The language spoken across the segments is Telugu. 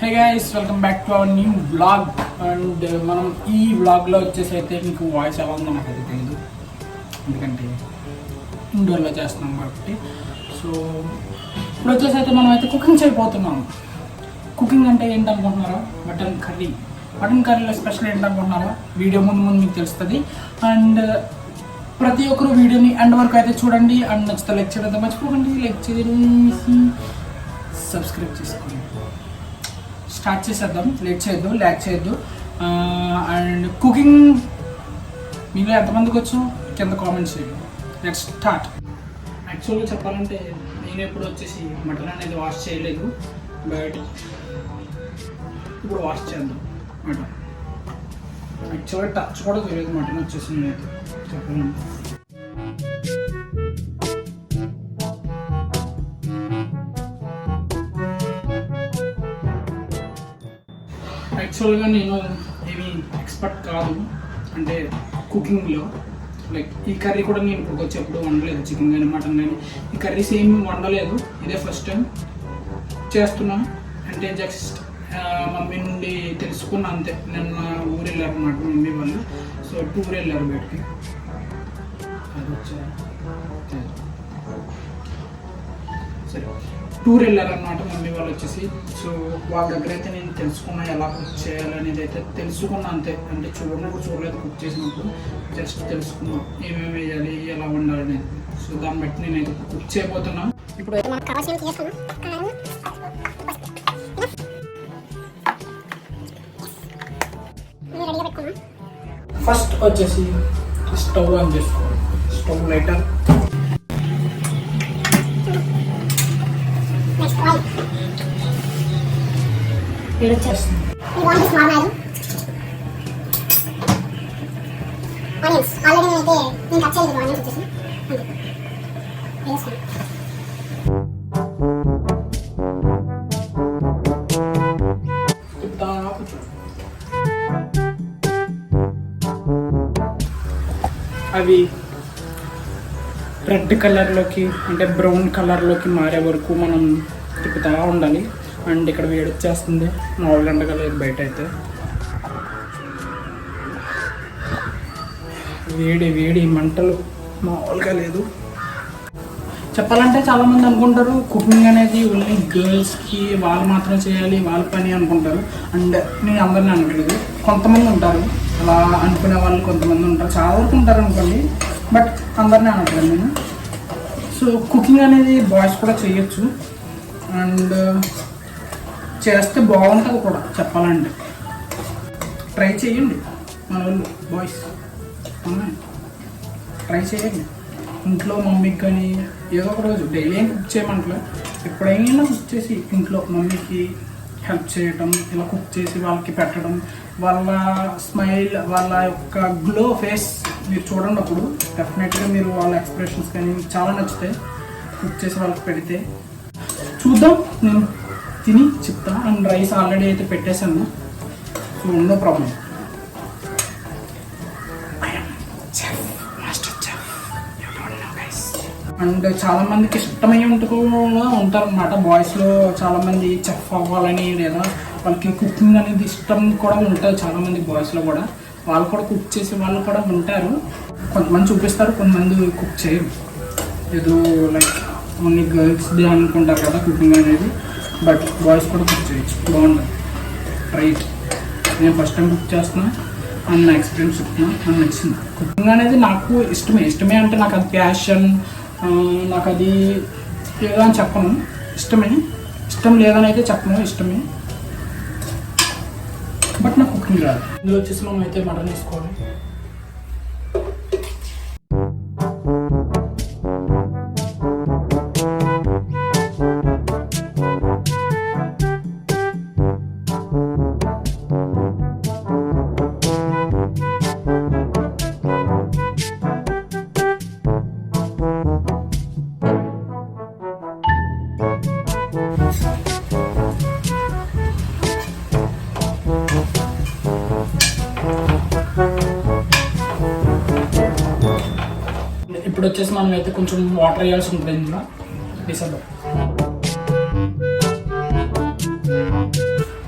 Hey guys, welcome back to our new vlog. And మనం ఈ వ్లాగ్లో వచ్చేసి అయితే మీకు వాయిస్ ఎలా ఉందో నాకు అయితే తెలియదు, ఎందుకంటే ఇండోర్లో చేస్తున్నాం కాబట్టి. సో ఇప్పుడు వచ్చేసి అయితే మనం అయితే కుకింగ్ చేయబోతున్నాం. కుకింగ్ అంటే ఏంటనుకుంటున్నారా? మటన్ కర్రీలో స్పెషల్ ఏంటనుకుంటున్నారా? వీడియో ముందు మీకు తెలుస్తుంది. అండ్ ప్రతి ఒక్కరు వీడియోని ఎండ్ వరకు అయితే చూడండి. అండ్ నచ్చితే లైక్ చేయడం మర్చిపోకండి. లైక్ చేసి సబ్స్క్రైబ్ చేసుకోండి. స్టార్ట్ చేసేద్దాం, లేట్ చేయొద్దు. అండ్ కుకింగ్ మీలో ఎంతమందికి వచ్చు కింద కామెంట్స్ చేయండి. Let's start. యాక్చువల్గా చెప్పాలంటే నేను ఎప్పుడు వచ్చేసి మటన్ అనేది వాష్ చేయలేదు, బట్ ఇప్పుడు వాష్ చేద్దాం. మటన్ యాక్చువల్గా టచ్ కూడా తెలియదు మటన్ వచ్చేసి నేనైతే చెప్పాలంటే. యాక్చువల్గా నేను ఏమీ ఎక్స్పర్ట్ కాదు అంటే కుకింగ్లో. లైక్ ఈ కర్రీ కూడా నేను ఇప్పుడు వచ్చి ఎప్పుడు వండలేదు, చికెన్ కానీ మటన్ కానీ ఈ కర్రీస్ ఏమి వండలేదు. ఇదే ఫస్ట్ టైం చేస్తున్నాను. అంటే జస్ట్ మమ్మీ నుండి తెలుసుకున్నా అంతే. నిన్న ఊరు వెళ్ళారు అన్నమాట మమ్మీ వాళ్ళు. సో టూర్ వెళ్ళారు బయటికి, అది వచ్చారు సరే టూర్ వెళ్ళారనమాట మమ్మీ వాళ్ళు వచ్చేసి. సో వాళ్ళ దగ్గర అయితే నేను తెలుసుకున్నా ఎలా కుక్ చేయాలనేది అయితే తెలుసుకున్నా అంతే. అంటే చూడలేదు కుక్ చేసినప్పుడు, జస్ట్ తెలుసుకున్నా ఏమేమి వేయాలి, ఎలా వండాలనేది. సో దాన్ని బట్టి నేనైతే కుక్ చేయబోతున్నా. ఇప్పుడు ఫస్ట్ వచ్చేసి స్టవ్ ఆన్ చేసుకోవాలి. స్టవ్ లైటర్, అవి రెడ్ కలర్లోకి అంటే బ్రౌన్ కలర్లోకి మారే వరకు మనం తిప్పుతూ ఉండాలి. అండ్ ఇక్కడ వేడి వచ్చేస్తుంది, మామూలుగా ఎండగలేదు బయట అయితే. వేడి మంటలు మామూలుగా లేదు. చెప్పాలంటే చాలామంది అనుకుంటారు కుకింగ్ అనేది ఓన్లీ గర్ల్స్కి, వాళ్ళు మాత్రం చేయాలి, వాళ్ళ పని అనుకుంటారు. అండ్ నేను అందరినీ అనట్లేదు, కొంతమంది ఉంటారు అలా అనుకునే వాళ్ళు, కొంతమంది ఉంటారు, చాలా వరకు ఉంటారు అనుకోండి, బట్ అందరినీ అనట్లేదు నేను. సో కుకింగ్ అనేది బాయ్స్ కూడా చేయొచ్చు, అండ్ చేస్తే బాగుంటుంది కూడా. చెప్పాలంటే ట్రై చేయండి మన వాళ్ళు బాయ్స్, ట్రై చేయండి. ఇంట్లో మమ్మీకి కానీ ఏదో ఒక రోజు డైలీ ఏం కుక్ చేయమంటలే, ఎప్పుడైనా కుక్ చేసి ఇంట్లో మమ్మీకి హెల్ప్ చేయటం, ఇలా కుక్ చేసి వాళ్ళకి పెట్టడం, వాళ్ళ స్మైల్, వాళ్ళ యొక్క గ్లో ఫేస్ మీరు చూడండి. అప్పుడు డెఫినెట్గా మీరు వాళ్ళ ఎక్స్ప్రెషన్స్ కానీ చాలా నచ్చుతాయి. కుక్ చేసి వాళ్ళకి పెడితే చూద్దాం, నేను తిని చెప్తా. అండ్ రైస్ ఆల్రెడీ అయితే పెట్టేశాను, సో నో ప్రాబ్లం. అండ్ చాలామందికి ఇష్టమై ఉంటారనమాట బాయ్స్లో. చాలామంది చెఫ్ అవ్వాలని, లేదా వాళ్ళకి కుకింగ్ అనేది ఇష్టం కూడా ఉంటుంది చాలామంది బాయ్స్లో కూడా. వాళ్ళు కూడా కుక్ చేసే వాళ్ళు కూడా ఉంటారు. కొంతమంది చూపిస్తారు, కొంతమంది కుక్ చేయరు. ఏదో లైక్ ఓన్లీ గర్ల్స్ది అనుకుంటారు కదా కుకింగ్ అనేది, బట్ బాయ్స్ కూడా కుక్ చేయొచ్చు, బాగుంటుంది. రైట్, నేను ఫస్ట్ టైం కుక్ చేస్తున్నా అని నా ఎక్స్పీరియన్స్ చెప్తున్నా. నాకు నచ్చింది కుకింగ్ అనేది. నాకు ఇష్టమే అంటే నాకు అది ప్యాషన్, నాకు అది ఏదో అని చెప్పను. ఇష్టం లేదని అయితే చెప్పను, ఇష్టమే. బట్ నాకు కుకింగ్ రాదు. ఇందులో వచ్చేసి మనం అయితే మటన్ వేసుకోవాలి. ఇప్పుడు వచ్చేసి మనం అయితే కొంచెం వాటర్ వేయాల్సి ఉంటుంది ఇందులో. వేసేద్దాం.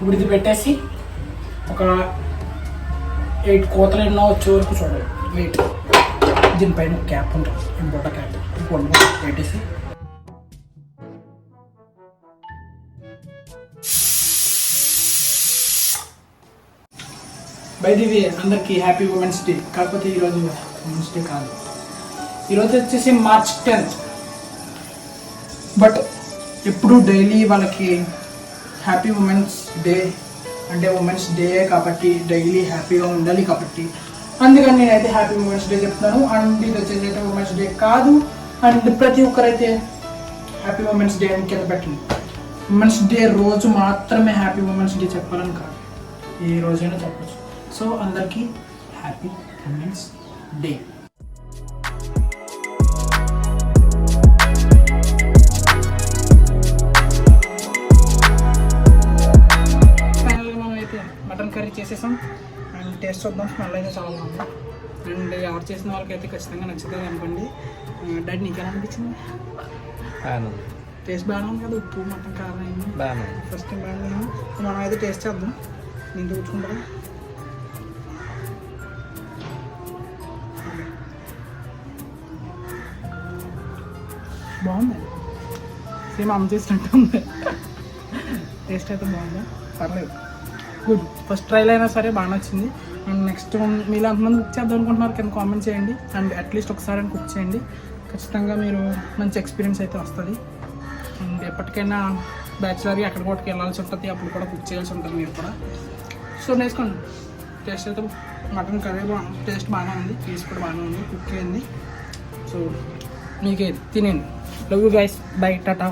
ఇప్పుడు ఇది పెట్టేసి ఒక 8 కోతలు ఎన్నో వచ్చే వరకు చూడాలి. వెయిట్, దీనిపైన క్యాప్ ఉంటుంది, ఇంపోట క్యాప్ పెట్టేసి బై ది వే అందరికీ హ్యాపీ ఉమెన్స్ డే. కాకపోతే ఈరోజు ఉమెన్స్ డే కాదు, ఈరోజు వచ్చేసి March 10th. బట్ ఎప్పుడు డైలీ వాళ్ళకి హ్యాపీ ఉమెన్స్ డే అంటే ఉమెన్స్ డే కాబట్టి డైలీ హ్యాపీగా ఉండాలి కాబట్టి అందుకని నేనైతే హ్యాపీ ఉమెన్స్ డే చెప్తున్నాను. అండ్ ఇది వచ్చేసి అయితే ఉమెన్స్ డే కాదు. అండ్ ప్రతి ఒక్కరైతే హ్యాపీ ఉమెన్స్ డే అని కింద పెట్టండి. ఉమెన్స్ డే రోజు మాత్రమే హ్యాపీ ఉమెన్స్ డే చెప్పాలని కాదు, ఏ రోజైనా చెప్పచ్చు. సో అందరికీ happy women's day. Mutton curry చేసేసాం అండ్ టేస్ట్ చూద్దాం. స్మెల్ అయితే చాలా బాగుంది. అండ్ ఎవరు చేసిన వాళ్ళకైతే ఖచ్చితంగా నచ్చుతుంది అనుకోండి. డాడీ నీకేనా అనిపించింది? టేస్ట్ బాగానే ఉంది కదా, ఉప్పు మటన్ కారం అయింది ఫస్ట్ టైం బాగానే. మనం అయితే టేస్ట్ చేద్దాం. నేను చూసుకుంటా. బాగుంది, సేమ్ అమ్మ చేసినట్టు ఉంది. టేస్ట్ అయితే బాగుంది, పర్లేదు, గుడ్. ఫస్ట్ ట్రైల్ అయినా సరే బాగా నచ్చింది. అండ్ నెక్స్ట్ మీరు ఎంతమంది కుక్ చేద్దాం అనుకుంటున్నారు కింద కామెంట్ చేయండి. అండ్ అట్లీస్ట్ ఒకసారి కుక్ చేయండి, ఖచ్చితంగా మీరు మంచి ఎక్స్పీరియన్స్ అయితే వస్తుంది. అండ్ ఎప్పటికైనా బ్యాచిలర్గా ఎక్కడ కూడా వెళ్ళాల్సి ఉంటుంది, అప్పుడు కూడా కుక్ చేయాల్సి ఉంటుంది మీరు కూడా. సో నేర్చుకోండి. టేస్ట్ అయితే మటన్ కర్రీ టేస్ట్ బాగానే ఉంది, పీస్ కూడా బాగానే ఉంది, కుక్ అయింది. సో మీకే తినేయండి. Love you guys, bye, Tata.